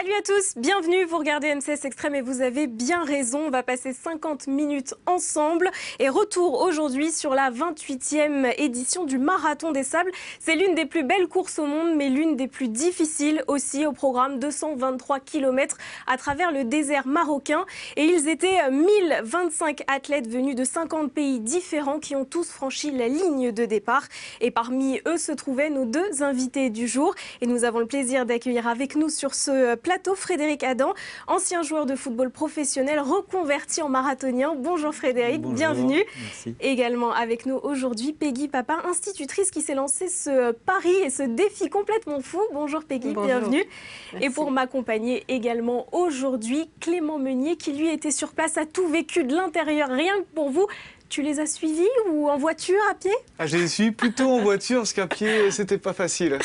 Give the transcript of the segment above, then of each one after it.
Salut à tous, bienvenue, vous regardez MCS Extrême et vous avez bien raison, on va passer 50 minutes ensemble et retour aujourd'hui sur la 28e édition du Marathon des Sables. C'est l'une des plus belles courses au monde mais l'une des plus difficiles aussi, au programme 223 km à travers le désert marocain et ils étaient 1025 athlètes venus de 50 pays différents qui ont tous franchi la ligne de départ et parmi eux se trouvaient nos deux invités du jour et nous avons le plaisir d'accueillir avec nous sur ce plateau Frédéric Adam, ancien joueur de football professionnel reconverti en marathonien. Bonjour Frédéric, bonjour, bienvenue. Merci. Également avec nous aujourd'hui Peggy Papin, institutrice qui s'est lancée ce pari et ce défi complètement fou. Bonjour Peggy, bonjour. Bienvenue. Merci. Et pour m'accompagner également aujourd'hui, Clément Meunier qui lui était sur place, a tout vécu de l'intérieur, rien que pour vous. Tu les as suivis ou en voiture, à pied? Je les suis plutôt en voiture parce qu'à pied, c'était pas facile.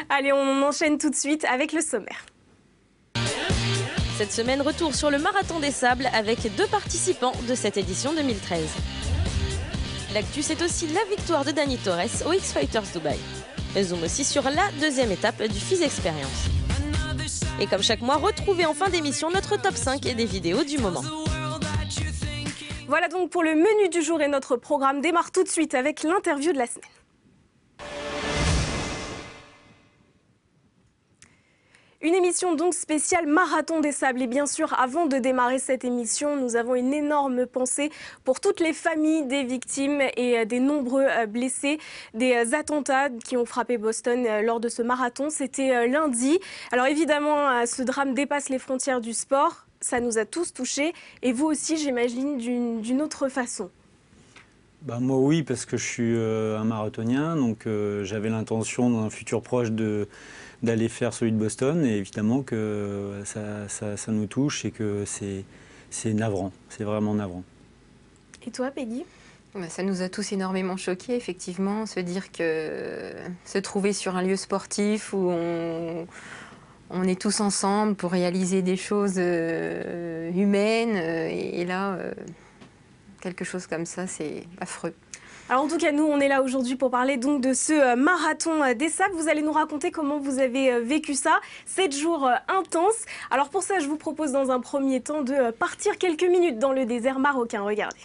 Allez, on enchaîne tout de suite avec le sommaire. Cette semaine, retour sur le Marathon des Sables avec deux participants de cette édition 2013. L'actu, c'est aussi la victoire de Dani Torres au X-Fighters Dubaï. Mais zoom aussi sur la deuxième étape du FIS Experience. Et comme chaque mois, retrouvez en fin d'émission notre top 5 et des vidéos du moment. Voilà donc pour le menu du jour et notre programme démarre tout de suite avec l'interview de la semaine. Une émission donc spéciale Marathon des Sables. Et bien sûr, avant de démarrer cette émission, nous avons une énorme pensée pour toutes les familles des victimes et des nombreux blessés des attentats qui ont frappé Boston lors de ce marathon. C'était lundi. Alors évidemment, ce drame dépasse les frontières du sport. Ça nous a tous touchés. Et vous aussi, j'imagine, d'une autre façon. Moi oui, parce que je suis un marathonien, donc j'avais l'intention dans un futur proche d'aller faire celui de Boston, et évidemment que ça nous touche et que c'est navrant, c'est vraiment navrant. Et toi, Peggy ? Ça nous a tous énormément choqués, effectivement, se dire que se trouver sur un lieu sportif où on est tous ensemble pour réaliser des choses humaines, et là, quelque chose comme ça, c'est affreux. Alors en tout cas, nous, on est là aujourd'hui pour parler donc de ce Marathon des Sables. Vous allez nous raconter comment vous avez vécu ça, 7 jours intenses. Alors pour ça, je vous propose dans un premier temps de partir quelques minutes dans le désert marocain. Regardez.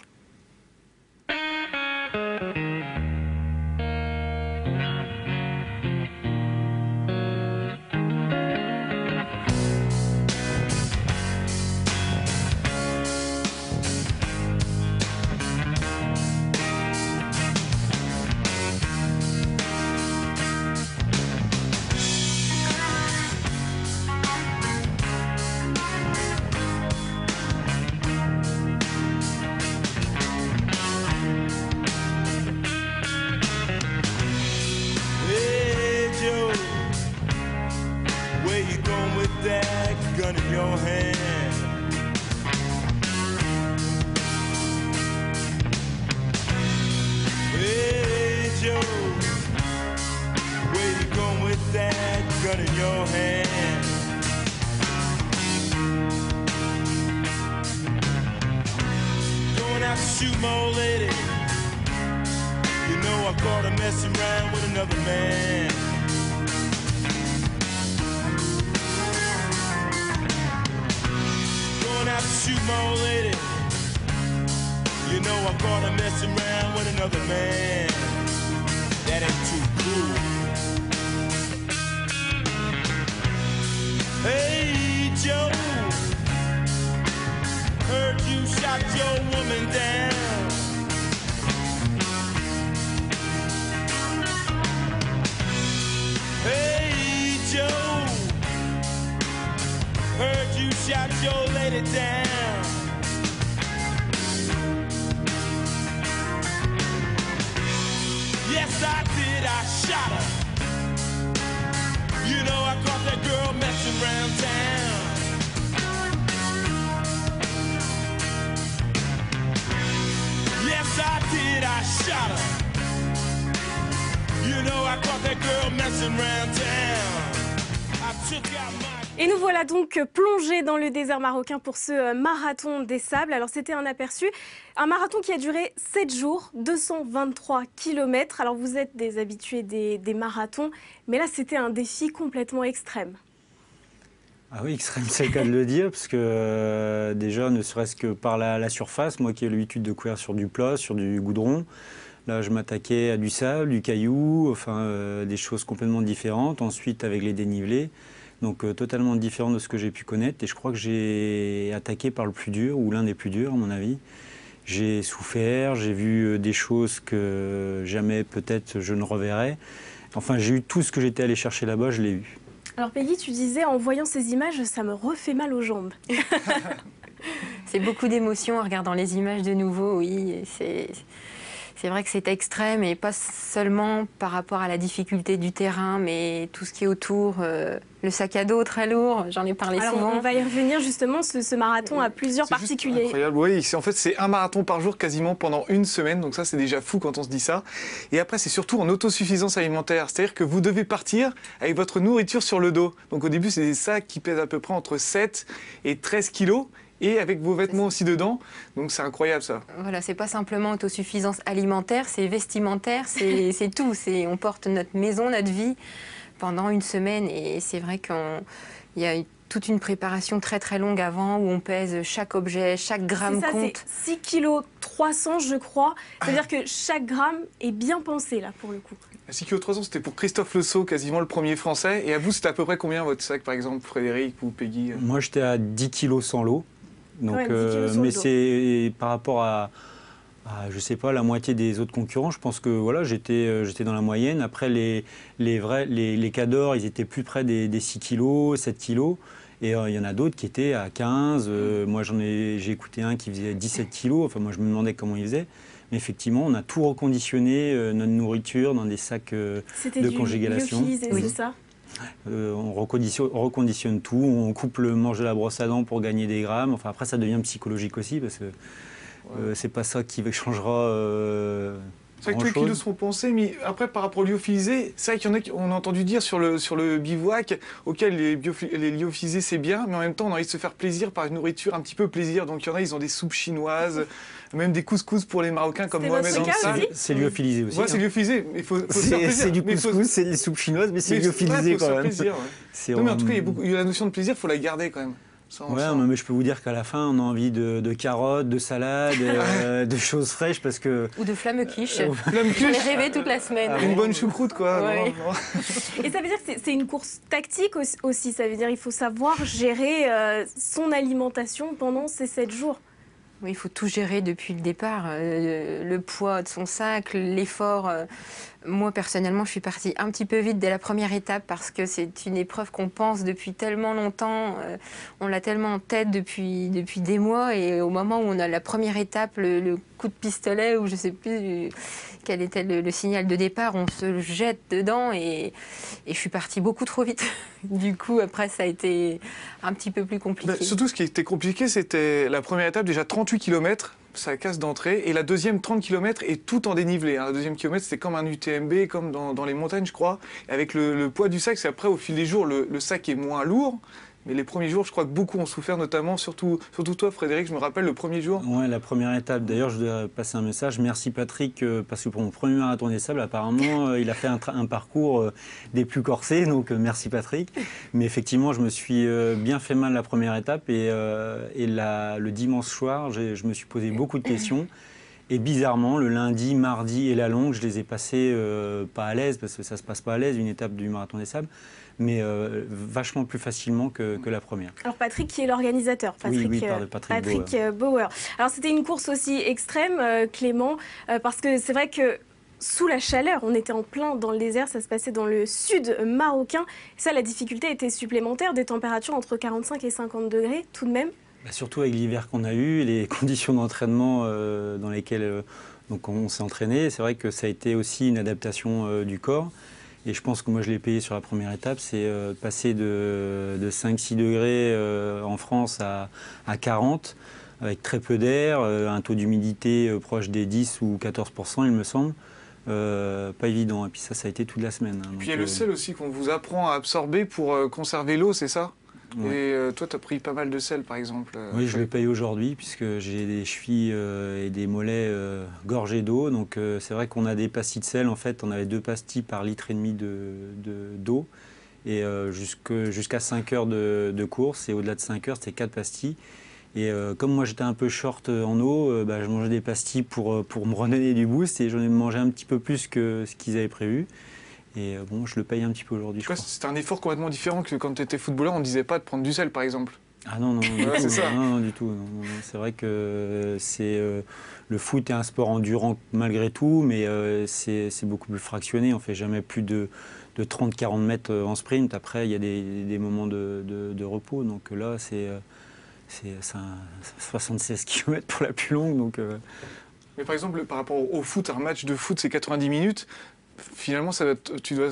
Shoot my old lady. You know I caught her messing around with another man. Going out to shoot my old lady. You know I caught her messing around with another man. That ain't too cool. Hey Joe, heard you shot your woman down. Hey Joe, heard you shot your lady down. Yes I did, I shot her. You know I caught that girl messing around town. Yes, I did, I shot her. You know I caught that girl messing around town. I took out my... Et nous voilà donc plongés dans le désert marocain pour ce Marathon des Sables. Alors c'était un aperçu, un marathon qui a duré 7 jours, 223 km. Alors vous êtes des habitués des marathons, mais là c'était un défi complètement extrême. Ah oui, extrême, c'est le cas de le dire, parce que déjà, ne serait-ce que par la surface, moi qui ai l'habitude de courir sur du plat, sur du goudron, là je m'attaquais à du sable, du caillou, enfin des choses complètement différentes. Ensuite avec les dénivelés, donc totalement différent de ce que j'ai pu connaître. Et je crois que j'ai attaqué par le plus dur, ou l'un des plus durs à mon avis. J'ai souffert, j'ai vu des choses que jamais peut-être je ne reverrai. Enfin, j'ai eu tout ce que j'étais allé chercher là-bas, je l'ai eu. Alors Peggy, tu disais, en voyant ces images, ça me refait mal aux jambes. C'est beaucoup d'émotions en regardant les images de nouveau, oui. C'est vrai que c'est extrême et pas seulement par rapport à la difficulté du terrain, mais tout ce qui est autour, le sac à dos très lourd, j'en ai parlé Alors, souvent. on va y revenir justement, ce marathon a plusieurs C'est juste particuliers. incroyable, oui. En fait, c'est un marathon par jour quasiment pendant une semaine. Donc ça, c'est déjà fou quand on se dit ça. Et après, c'est surtout en autosuffisance alimentaire. C'est-à-dire que vous devez partir avec votre nourriture sur le dos. Donc au début, c'est des sacs qui pèsent à peu près entre 7 et 13 kilos. Et avec vos vêtements aussi dedans. Donc c'est incroyable ça. Voilà, c'est pas simplement autosuffisance alimentaire, c'est vestimentaire, c'est tout. On porte notre maison, notre vie pendant une semaine. Et c'est vrai qu'il y a toute une préparation très très longue avant où on pèse chaque objet, chaque gramme compte. C'est 6 kg 300 je crois. C'est-à-dire que chaque gramme est bien pensé là pour le coup. 6 kg 300, c'était pour Christophe Le Sceau, quasiment le premier français. Et à vous, c'était à peu près combien votre sac par exemple, Frédéric ou Peggy? Moi j'étais à 10 kilos sans l'eau. Donc, ouais, mais c'est par rapport à, je sais pas, la moitié des autres concurrents. Je pense que voilà, j'étais dans la moyenne. Après, les cadors, ils étaient plus près des 6 kilos, 7 kilos. Et il y en a d'autres qui étaient à 15. Moi, j'ai écouté un qui faisait 17 kilos. Enfin, moi, je me demandais comment il faisait. Mais effectivement, on a tout reconditionné, notre nourriture, dans des sacs de congélation. C'était lyophilisé, c'est ça? On reconditionne tout, on coupe le manche de la brosse à dents pour gagner des grammes. Enfin, après, ça devient psychologique aussi parce que c'est pas ça qui changera. C'est vrai que tous les kilos sont pensés, mais après, par rapport au lyophilisé, c'est vrai qu'il y en a qu'on a entendu dire sur le bivouac, auquel les lyophilisés c'est bien, mais en même temps, on a envie de se faire plaisir par une nourriture un petit peu plaisir. Donc il y en a, ils ont des soupes chinoises, même des couscous pour les Marocains comme Mohamed Ansal. C'est lyophilisé aussi. Ouais, c'est lyophilisé. C'est du couscous, c'est des soupes chinoises, mais c'est lyophilisé quand même. Plaisir, ouais. Non, mais en tout cas, il y a la notion de plaisir, il faut la garder quand même. Ouais, mais je peux vous dire qu'à la fin, on a envie de carottes, de salades, de choses fraîches parce que... Ou de flamme quiche. Flamme quiche. J'en ai rêvé toute la semaine. Une bonne choucroute, quoi. Ouais. Et ça veut dire que c'est une course tactique aussi. Ça veut dire qu'il faut savoir gérer son alimentation pendant ces 7 jours. Oui, il faut tout gérer depuis le départ. Le poids de son sac, l'effort. Moi, personnellement, je suis partie un petit peu vite dès la première étape parce que c'est une épreuve qu'on pense depuis tellement longtemps. On l'a tellement en tête depuis des mois. Et au moment où on a la première étape, le coup de pistolet, ou je ne sais plus quel était le signal de départ, on se jette dedans et je suis partie beaucoup trop vite. Du coup, après, ça a été un petit peu plus compliqué. Surtout, ce qui était compliqué, c'était la première étape, déjà 38 km. Ça casse d'entrée. Et la deuxième, 30 km, et tout en dénivelé. La deuxième kilomètre, c'était comme un UTMB, comme dans les montagnes, je crois. Avec le poids du sac, c'est après, au fil des jours, le sac est moins lourd. Mais les premiers jours, je crois que beaucoup ont souffert, notamment, surtout toi, Frédéric, je me rappelle, le premier jour. Ouais, la première étape. D'ailleurs, je dois passer un message. Merci Patrick, parce que pour mon premier marathon des sables, apparemment, il a fait un parcours des plus corsés. Donc, merci Patrick. Mais effectivement, je me suis bien fait mal la première étape. Et le dimanche soir, je me suis posé beaucoup de questions. Et bizarrement, le lundi, mardi et la longue, je les ai passés pas à l'aise, parce que ça ne se passe pas à l'aise, une étape du marathon des sables, mais vachement plus facilement que la première. Alors Patrick qui est l'organisateur, Patrick Bauer. Alors c'était une course aussi extrême, Clément, parce que c'est vrai que sous la chaleur, on était en plein dans le désert, ça se passait dans le sud marocain. Ça, la difficulté était supplémentaire, des températures entre 45 et 50 degrés tout de même. Surtout avec l'hiver qu'on a eu, les conditions d'entraînement dans lesquelles donc on s'est entraîné, c'est vrai que ça a été aussi une adaptation du corps. Et je pense que moi je l'ai payé sur la première étape, c'est passer de 5-6 degrés en France à 40, avec très peu d'air, un taux d'humidité proche des 10 ou 14%, il me semble. Pas évident. Et puis ça a été toute la semaine. Puis il y a le sel aussi qu'on vous apprend à absorber pour conserver l'eau, c'est ça? Ouais. Et toi, tu as pris pas mal de sel, par exemple. Oui, je le paye aujourd'hui, puisque j'ai des chevilles et des mollets gorgés d'eau. Donc c'est vrai qu'on a des pastilles de sel. En fait, on avait 2 pastilles par litre et demi d'eau. Et jusqu'à 5 heures de course, et au-delà de 5 heures, c'était 4 pastilles. Et comme moi j'étais un peu short en eau, je mangeais des pastilles pour me redonner du boost, et j'en ai mangé un petit peu plus que ce qu'ils avaient prévu. Et bon, je le paye un petit peu aujourd'hui, je crois. C'était un effort complètement différent que quand tu étais footballeur, on ne disait pas de prendre du sel par exemple. Ah non, non, Ouais, c'est ça. non, du tout. Non. C'est vrai que le foot est un sport endurant malgré tout, mais c'est beaucoup plus fractionné. On ne fait jamais plus de 30-40 mètres en sprint. Après, il y a des moments de repos. Donc là, c'est un 76 km pour la plus longue. Donc, Mais par exemple, par rapport au foot, un match de foot, c'est 90 minutes. Finalement, tu dois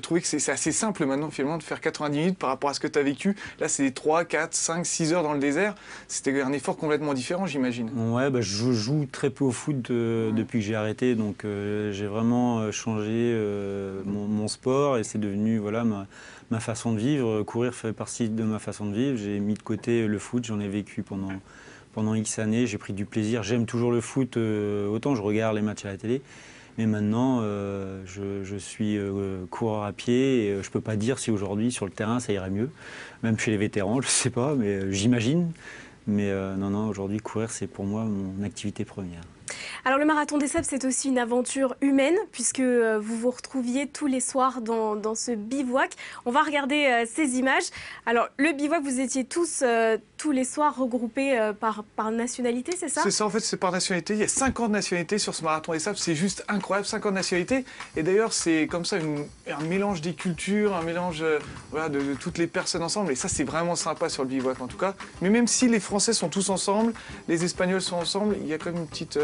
trouver que c'est assez simple maintenant finalement de faire 90 minutes par rapport à ce que tu as vécu. Là, c'est 3, 4, 5, 6 heures dans le désert. C'était un effort complètement différent, j'imagine. Ouais, je joue très peu au foot depuis que j'ai arrêté. Donc, j'ai vraiment changé mon sport, et c'est devenu voilà, ma façon de vivre. Courir fait partie de ma façon de vivre. J'ai mis de côté le foot, j'en ai vécu pendant X années. J'ai pris du plaisir. J'aime toujours le foot, autant je regarde les matchs à la télé. Mais maintenant, je suis coureur à pied, et je ne peux pas dire si aujourd'hui, sur le terrain, ça irait mieux. Même chez les vétérans, je ne sais pas, mais j'imagine. Mais non, aujourd'hui, courir, c'est pour moi mon activité première. Alors le Marathon des Sables, c'est aussi une aventure humaine, puisque vous vous retrouviez tous les soirs dans ce bivouac. On va regarder ces images. Alors le bivouac, vous étiez tous les soirs regroupés par nationalité, c'est ça? C'est ça, en fait, c'est par nationalité. Il y a 50 nationalités sur ce Marathon des Sables. C'est juste incroyable, 50 nationalités. Et d'ailleurs, c'est comme ça un mélange des cultures, un mélange voilà, de toutes les personnes ensemble. Et ça, c'est vraiment sympa sur le bivouac, en tout cas. Mais même si les Français sont tous ensemble, les Espagnols sont ensemble, il y a quand même une petite...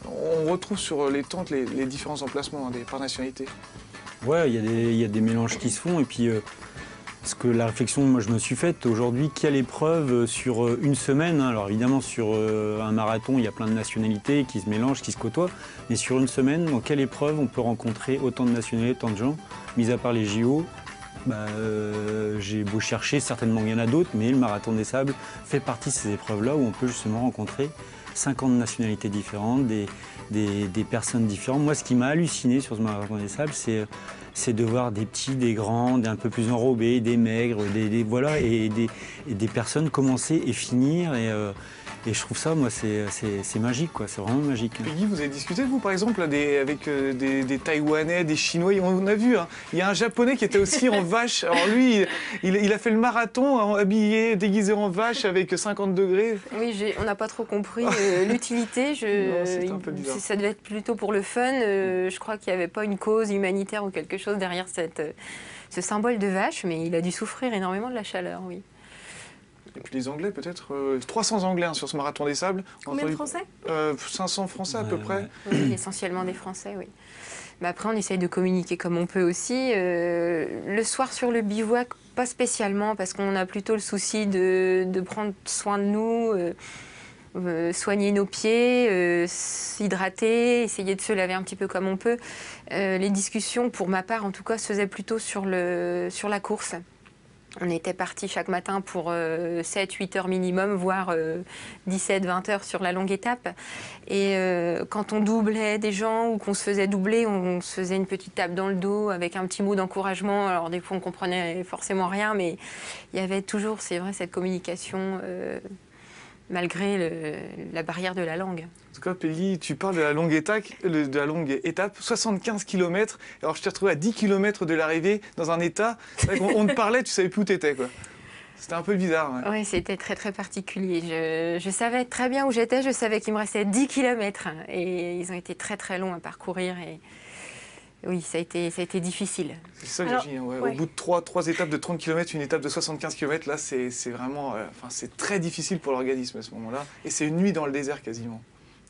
on retrouve sur les tentes les différents emplacements par nationalité. Ouais, il y a des mélanges qui se font. Et puis, la réflexion que moi, je me suis faite aujourd'hui, quelle épreuve sur une semaine, hein. Alors évidemment, sur un marathon, il y a plein de nationalités qui se mélangent, qui se côtoient. Mais sur une semaine, dans quelle épreuve on peut rencontrer autant de nationalités, autant de gens, mis à part les JO? J'ai beau chercher, certainement il y en a d'autres, mais le Marathon des Sables fait partie de ces épreuves-là où on peut justement rencontrer 50 nationalités différentes, des personnes différentes. Moi, ce qui m'a halluciné sur ce Marathon des Sables, c'est de voir des petits, des grands, des un peu plus enrobés, des maigres, voilà, et des personnes commencer et finir. Et je trouve ça, moi, c'est magique, quoi. C'est vraiment magique. Peggy, vous avez discuté, vous, par exemple, avec des Taïwanais, des Chinois. On a vu, hein, il y a un Japonais qui était aussi en vache. Alors lui, il a fait le marathon habillé, déguisé en vache avec 50 degrés. Oui, on n'a pas trop compris l'utilité. C'était un peu bizarre. Ça devait être plutôt pour le fun. Je crois qu'il n'y avait pas une cause humanitaire ou quelque chose derrière ce symbole de vache, mais il a dû souffrir énormément de la chaleur, oui. Et puis les Anglais, peut-être 300 Anglais sur ce Marathon des Sables. Combien de Français 500 Français à peu près. Oui, essentiellement des Français, oui. Mais après, on essaye de communiquer comme on peut aussi. Le soir sur le bivouac, pas spécialement, parce qu'on a plutôt le souci de prendre soin de nous, soigner nos pieds, s'hydrater, essayer de se laver un petit peu comme on peut. Les discussions, pour ma part en tout cas, se faisaient plutôt sur la course. On était partis chaque matin pour 7-8 heures minimum, voire 17-20 heures sur la longue étape. Et quand on doublait des gens ou qu'on se faisait doubler, on se faisait une petite tape dans le dos avec un petit mot d'encouragement. Alors des fois, on comprenait forcément rien, mais il y avait toujours, c'est vrai, cette communication malgré la barrière de la langue. En tout cas, Peggy, tu parles de la longue étape, 75 km. Alors, je t'ai retrouvé à 10 km de l'arrivée dans un état. On te parlait, tu savais plus où tu étais, quoi. C'était un peu bizarre. Ouais. Oui, c'était très très particulier. Je savais très bien où j'étais, je savais qu'il me restait 10 km. Et ils ont été très très longs à parcourir. Et oui, ça a été difficile. C'est ça, Virginie. Ouais. Ouais. Au bout de trois étapes de 30 km, une étape de 75 km, là, c'est vraiment... c'est très difficile pour l'organisme à ce moment-là. Et c'est une nuit dans le désert, quasiment.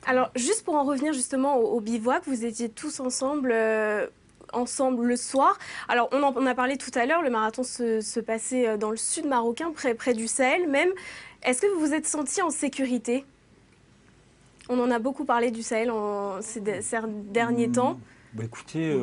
Alors, juste pour en revenir justement au bivouac, vous étiez tous ensemble le soir. Alors, on en a parlé tout à l'heure, le marathon se passait dans le sud marocain, près du Sahel même. Est-ce que vous vous êtes sentis en sécurité? On en a beaucoup parlé du Sahel ces derniers temps. Écoutez,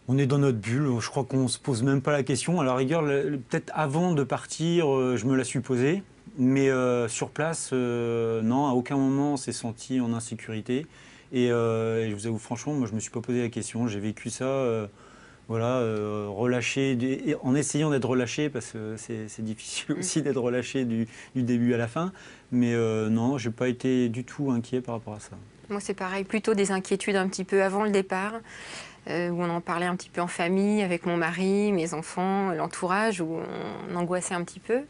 on est dans notre bulle, je crois qu'on ne se pose même pas la question. À la rigueur, peut-être avant de partir, je me la suis posée. Mais sur place, non, à aucun moment on s'est senti en insécurité. Et je vous avoue franchement, moi je ne me suis pas posé la question. J'ai vécu ça voilà, relâché, en essayant d'être relâché, parce que c'est difficile aussi d'être relâché du début à la fin. Mais non, je n'ai pas été du tout inquiet par rapport à ça. Moi, c'est pareil, plutôt des inquiétudes un petit peu avant le départ, où on en parlait un petit peu en famille, avec mon mari, mes enfants, l'entourage, où on angoissait un petit peu.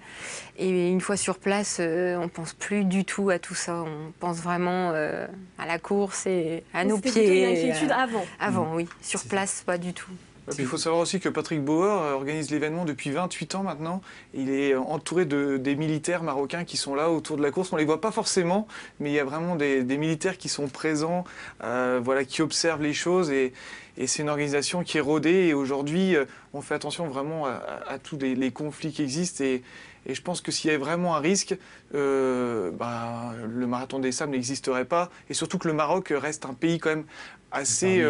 Et une fois sur place, on ne pense plus du tout à tout ça. On pense vraiment à la course et à nos pieds. C'était une inquiétude avant. Avant, oui. Sur place, pas du tout. Il faut savoir aussi que Patrick Bauer organise l'événement depuis 28 ans maintenant. Il est entouré des militaires marocains qui sont là autour de la course. On ne les voit pas forcément, mais il y a vraiment des militaires qui sont présents, voilà, qui observent les choses. Et c'est une organisation qui est rodée. Et aujourd'hui, on fait attention vraiment à tous les conflits qui existent. Et je pense que s'il y avait vraiment un risque, le marathon des sables n'existerait pas. Et surtout que le Maroc reste un pays quand même assez...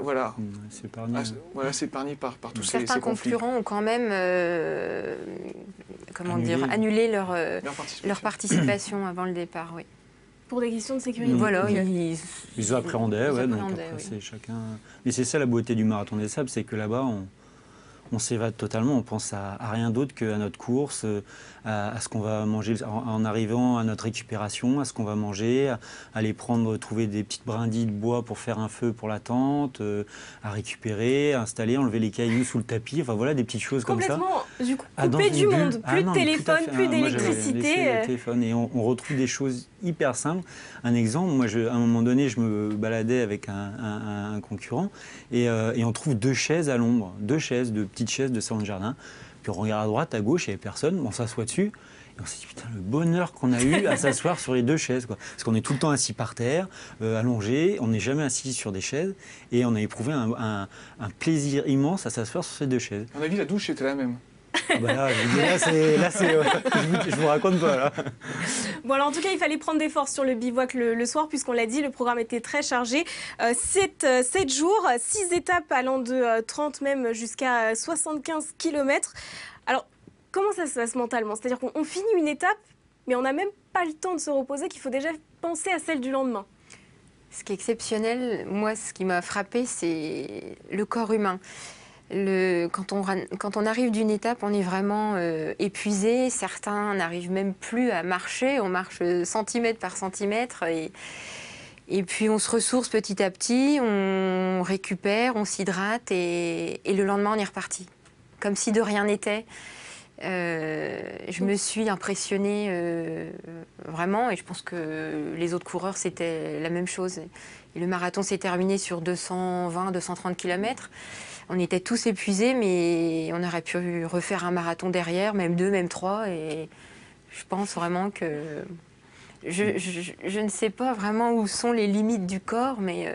voilà. C'est épargné par tous ces conflits. Certains concurrents ont quand même annulé leur participation avant le départ. Oui. Pour des questions de sécurité. Voilà, ils appréhendaient, ouais, donc après, oui. c'est chacun... Mais c'est ça la beauté du marathon des sables, c'est que là-bas, on s'évade totalement, on pense à rien d'autre qu'à notre course, à ce qu'on va manger en arrivant à notre récupération, à ce qu'on va manger, à aller trouver des petites brindilles de bois pour faire un feu pour la tente, à récupérer, à installer, enlever les cailloux sous le tapis, enfin voilà, des petites choses comme ça. Complètement, du coup, coupé du monde, plus de téléphone, plus d'électricité. Et on retrouve des choses hyper simples. Un exemple, moi, à un moment donné, je me baladais avec un concurrent et on trouve deux chaises à l'ombre, deux petites chaises de salon de jardin. Puis on regarde à droite, à gauche, il n'y avait personne, on s'assoit dessus. Et on s'est dit, putain, le bonheur qu'on a eu à s'asseoir sur les deux chaises, quoi. Parce qu'on est tout le temps assis par terre, allongé, on n'est jamais assis sur des chaises. Et on a éprouvé un plaisir immense à s'asseoir sur ces deux chaises. À mon avis, la douche était la même. Ah bah là, je vous raconte pas, là. Bon, alors en tout cas, il fallait prendre des forces sur le bivouac le soir, puisqu'on l'a dit, le programme était très chargé. 7 jours, 6 étapes allant de 30 même jusqu'à 75 km. Alors, comment ça se passe mentalement? C'est-à-dire qu'on finit une étape, mais on n'a même pas le temps de se reposer, qu'il faut déjà penser à celle du lendemain. Ce qui est exceptionnel, moi, ce qui m'a frappé, c'est le corps humain. Quand on arrive d'une étape, on est vraiment épuisé. Certains n'arrivent même plus à marcher. On marche centimètre par centimètre. Et puis on se ressource petit à petit, on récupère, on s'hydrate. Et le lendemain, on est reparti. Comme si de rien n'était. Je me suis impressionnée vraiment. Et je pense que les autres coureurs, c'était la même chose. Et le marathon s'est terminé sur 220-230 km. On était tous épuisés, mais on aurait pu refaire un marathon derrière, même 2, même 3. Et je pense vraiment que... Je ne sais pas vraiment où sont les limites du corps, mais...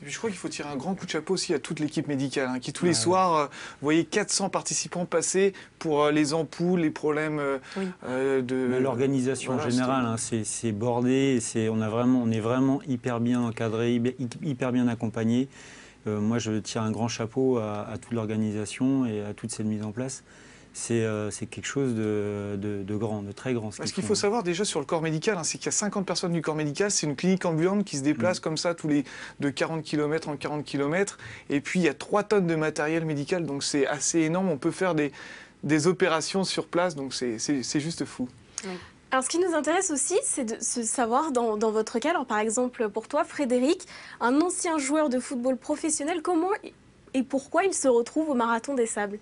Je crois qu'il faut tirer un grand coup de chapeau aussi à toute l'équipe médicale, qui tous les soirs, vous voyez 400 participants passer pour les ampoules, les problèmes de... L'organisation en général, c'est bordé, on est vraiment hyper bien encadré, hyper bien accompagné. Moi, je tire un grand chapeau à toute l'organisation et à toute cette mise en place. C'est quelque chose de grand, de très grand. Ce qu'il faut savoir déjà sur le corps médical, c'est qu'il y a 50 personnes du corps médical. C'est une clinique ambulante qui se déplace comme ça de 40 km en 40 km. Et puis, il y a 3 tonnes de matériel médical. Donc, c'est assez énorme. On peut faire des opérations sur place. Donc, c'est juste fou. Oui. Alors, ce qui nous intéresse aussi, c'est de savoir, dans votre cas, alors par exemple pour toi, Frédéric, un ancien joueur de football professionnel, comment et pourquoi il se retrouve au Marathon des Sables?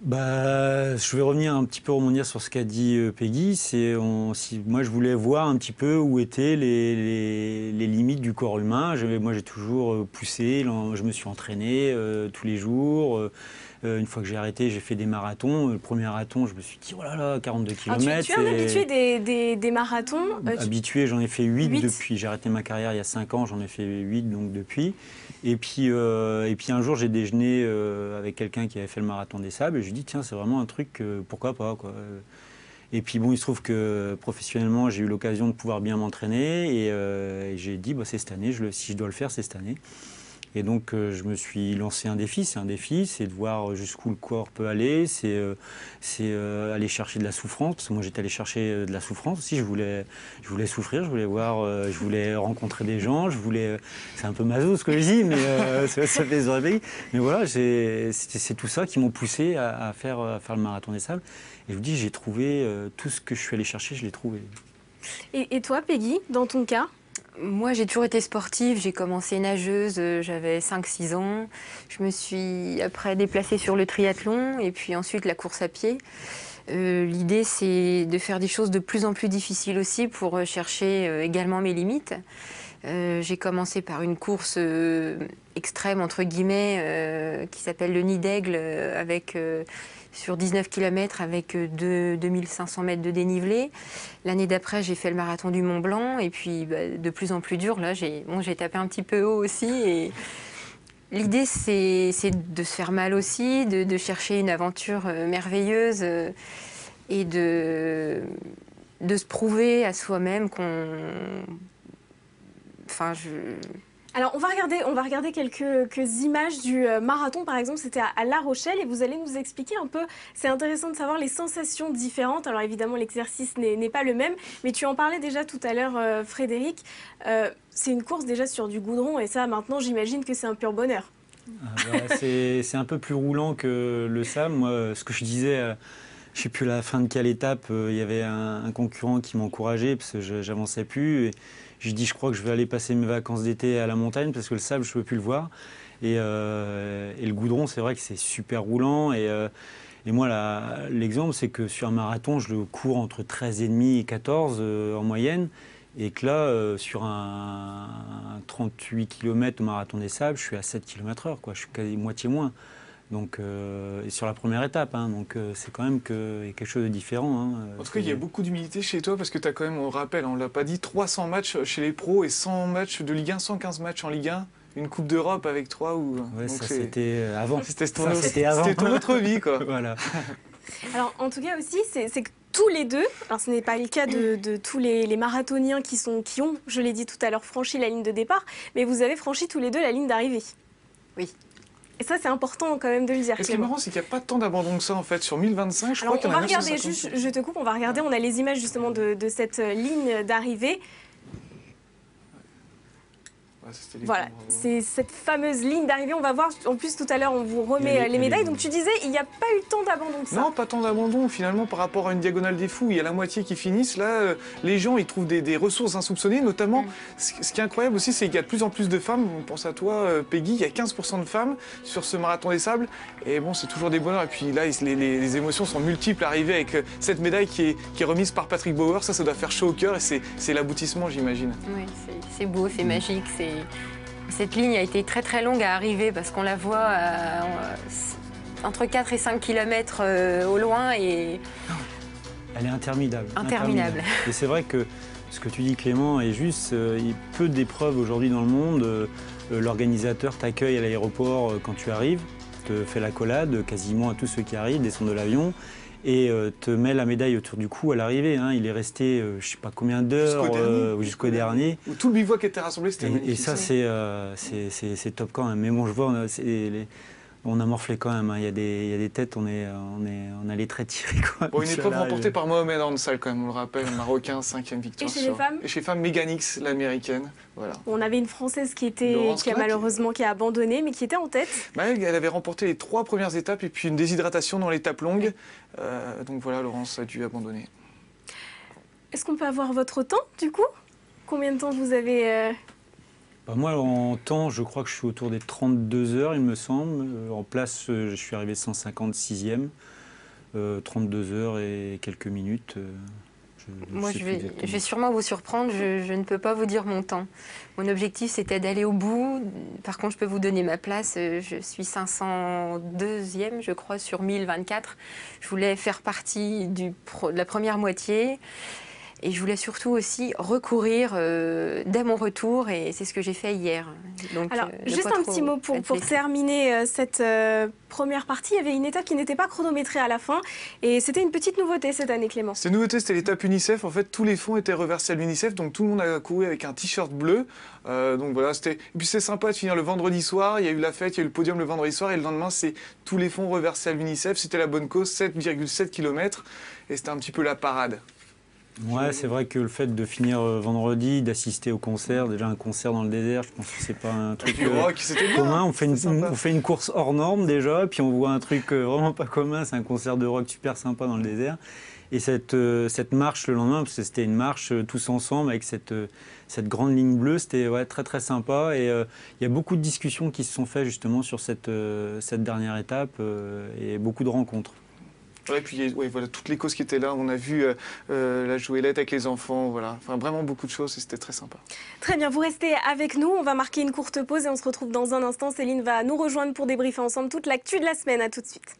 Je vais rebondir sur ce qu'a dit Peggy. Moi, je voulais voir un petit peu où étaient les limites du corps humain. Moi, j'ai toujours poussé, je me suis entraîné tous les jours. Une fois que j'ai arrêté, j'ai fait des marathons. Le premier marathon, je me suis dit, oh là là, 42 km. Tu es un habitué des marathons Habitué, j'en ai fait 8 depuis. J'ai arrêté ma carrière il y a 5 ans, j'en ai fait 8 donc depuis. Et puis un jour, j'ai déjeuné avec quelqu'un qui avait fait le marathon des sables et je lui ai dit, tiens, c'est vraiment un truc, pourquoi pas, quoi. Et puis bon, il se trouve que professionnellement, j'ai eu l'occasion de pouvoir bien m'entraîner et j'ai dit, c'est cette année, si je dois le faire, c'est cette année. Et donc, je me suis lancé un défi. C'est un défi, c'est de voir jusqu'où le corps peut aller, c'est aller chercher de la souffrance, parce que moi, j'étais allé chercher de la souffrance aussi. Je voulais souffrir, je voulais voir, je voulais rencontrer des gens, c'est un peu maso ce que je dis, mais ça fait se réveiller. Mais voilà, c'est tout ça qui m'ont poussé à faire le marathon des sables. Et je vous dis, j'ai trouvé tout ce que je suis allé chercher, je l'ai trouvé. Et toi, Peggy, dans ton cas? Moi, j'ai toujours été sportive. J'ai commencé nageuse, j'avais 5-6 ans. Je me suis après déplacée sur le triathlon et puis ensuite la course à pied. L'idée, c'est de faire des choses de plus en plus difficiles aussi pour chercher également mes limites. J'ai commencé par une course extrême, entre guillemets, qui s'appelle le Nid d'Aigle, sur 19 km avec 2500 mètres de dénivelé. L'année d'après, j'ai fait le marathon du Mont Blanc. Et puis, de plus en plus dur, là, j'ai tapé un petit peu haut aussi. Et l'idée, c'est de se faire mal aussi, de chercher une aventure merveilleuse et de se prouver à soi-même qu'on... Alors, on va regarder quelques images du marathon, par exemple, c'était à La Rochelle, et vous allez nous expliquer un peu, c'est intéressant de savoir les sensations différentes. Alors évidemment, l'exercice n'est pas le même, mais tu en parlais déjà tout à l'heure, Frédéric, c'est une course déjà sur du goudron, et ça, maintenant, j'imagine que c'est un pur bonheur. C'est un peu plus roulant que le sable. Moi, ce que je disais, je ne sais plus à la fin de quelle étape, il y avait un concurrent qui m'encourageait, parce que j'avançais plus, et je dis, je crois que je vais aller passer mes vacances d'été à la montagne parce que le sable, je ne peux plus le voir. Et le goudron, c'est vrai que c'est super roulant. Et moi, l'exemple, c'est que sur un marathon, je le cours entre 13,5 et 14 en moyenne. Et que là, sur un 38 km au marathon des sables, je suis à 7 km/h, quoi. Je suis quasi moitié moins. Donc, et sur la première étape, hein, donc c'est quand même quelque chose de différent. Hein, en tout cas, il y a beaucoup d'humilité chez toi parce que tu as quand même, on le rappelle, on ne l'a pas dit, 300 matchs chez les pros et 100 matchs de Ligue 1, 115 matchs en Ligue 1, une Coupe d'Europe avec toi. Ouais, ça c'était avant. C'était ton autre vie, quoi. Voilà. Alors, en tout cas aussi, c'est que tous les deux, alors ce n'est pas le cas de tous les marathoniens qui ont, je l'ai dit tout à l'heure, franchi la ligne de départ, mais vous avez franchi tous les deux la ligne d'arrivée. Oui. Et ça, c'est important quand même de le dire. Ce qui est marrant, c'est qu'il n'y a pas tant d'abandon que ça, en fait. Sur 1025, je crois qu'il y en a 950. On va regarder, juste, je te coupe, on va regarder, on a les images justement de cette ligne d'arrivée. Voilà, c'est cette fameuse ligne d'arrivée. On va voir, en plus tout à l'heure, on vous remet les médailles. Donc tu disais, il n'y a pas eu tant d'abandon que ça. Non, pas tant d'abandon. Finalement, par rapport à une diagonale des fous, il y a la moitié qui finissent. Là, les gens, ils trouvent des ressources insoupçonnées. Notamment, ce qui est incroyable aussi, c'est qu'il y a de plus en plus de femmes. On pense à toi, Peggy, il y a 15% de femmes sur ce marathon des sables. Et bon, c'est toujours des bonheurs. Et puis là, les émotions sont multiples. Arriver avec cette médaille qui est remise par Patrick Bauer, ça doit faire chaud au cœur. Et c'est l'aboutissement, j'imagine. Oui, c'est beau, c'est magique. Cette ligne a été très très longue à arriver parce qu'on la voit entre 4 et 5 km au loin et... Elle est interminable. Interminable. Et c'est vrai que ce que tu dis, Clément, est juste. Il y a peu d'épreuves aujourd'hui dans le monde. L'organisateur t'accueille à l'aéroport quand tu arrives, te fait l'accolade quasiment à tous ceux qui arrivent, descendent de l'avion, et te met la médaille autour du cou à l'arrivée. Hein. Il est resté, je ne sais pas combien d'heures, jusqu'au dernier. Où tout le bivouac était rassemblé, c'était magnifique. Et ça, c'est top quand même. Mais bon, je vois, on a morflé quand même. Hein. Il y a des têtes, on a les traits tirés. Quoi. Bon, une épreuve remportée par Mohamed Ansal, quand même, on le rappelle, marocain, 5e victoire. Et chez les femmes ? Et chez les femmes, Megan X, l'américaine. Voilà. On avait une Française qui a malheureusement abandonné, mais qui était en tête. Elle avait remporté les 3 premières étapes et puis une déshydratation dans l'étape longue. Donc voilà, Laurence a dû abandonner. Est-ce qu'on peut avoir votre temps, du coup ? Combien de temps vous avez Moi, en temps, je crois que je suis autour des 32 heures, il me semble. En place, je suis arrivé 156e. 32 heures et quelques minutes. Moi, je vais sûrement vous surprendre, je ne peux pas vous dire mon temps. Mon objectif, c'était d'aller au bout. Par contre, je peux vous donner ma place. Je suis 502e, je crois, sur 1024. Je voulais faire partie de la première moitié. Et je voulais surtout aussi recourir dès mon retour, et c'est ce que j'ai fait hier. Donc, alors, juste un petit mot pour terminer cette première partie. Il y avait une étape qui n'était pas chronométrée à la fin, et c'était une petite nouveauté cette année, Clément. Cette nouveauté, c'était l'étape UNICEF. En fait, tous les fonds étaient reversés à l'UNICEF, donc tout le monde a couru avec un t-shirt bleu. Donc voilà, et puis c'est sympa de finir le vendredi soir. Il y a eu la fête, il y a eu le podium le vendredi soir, et le lendemain, c'est tous les fonds reversés à l'UNICEF. C'était la bonne cause, 7,7 km, et c'était un petit peu la parade. Ouais, c'est vrai que le fait de finir vendredi, d'assister au concert, déjà un concert dans le désert, je pense que c'est pas un truc commun. On fait une course hors norme déjà, puis on voit un truc vraiment pas commun, c'est un concert de rock super sympa dans le désert. Et cette marche le lendemain, parce que c'était une marche tous ensemble avec cette grande ligne bleue, c'était très très sympa. Et il y a beaucoup de discussions qui se sont faites justement sur cette dernière étape et beaucoup de rencontres. Ouais, puis voilà, toutes les causes qui étaient là, on a vu la Joëlette avec les enfants, voilà. Enfin, vraiment beaucoup de choses et c'était très sympa. Très bien, vous restez avec nous, on va marquer une courte pause et on se retrouve dans un instant. Céline va nous rejoindre pour débriefer ensemble toute l'actu de la semaine. À tout de suite.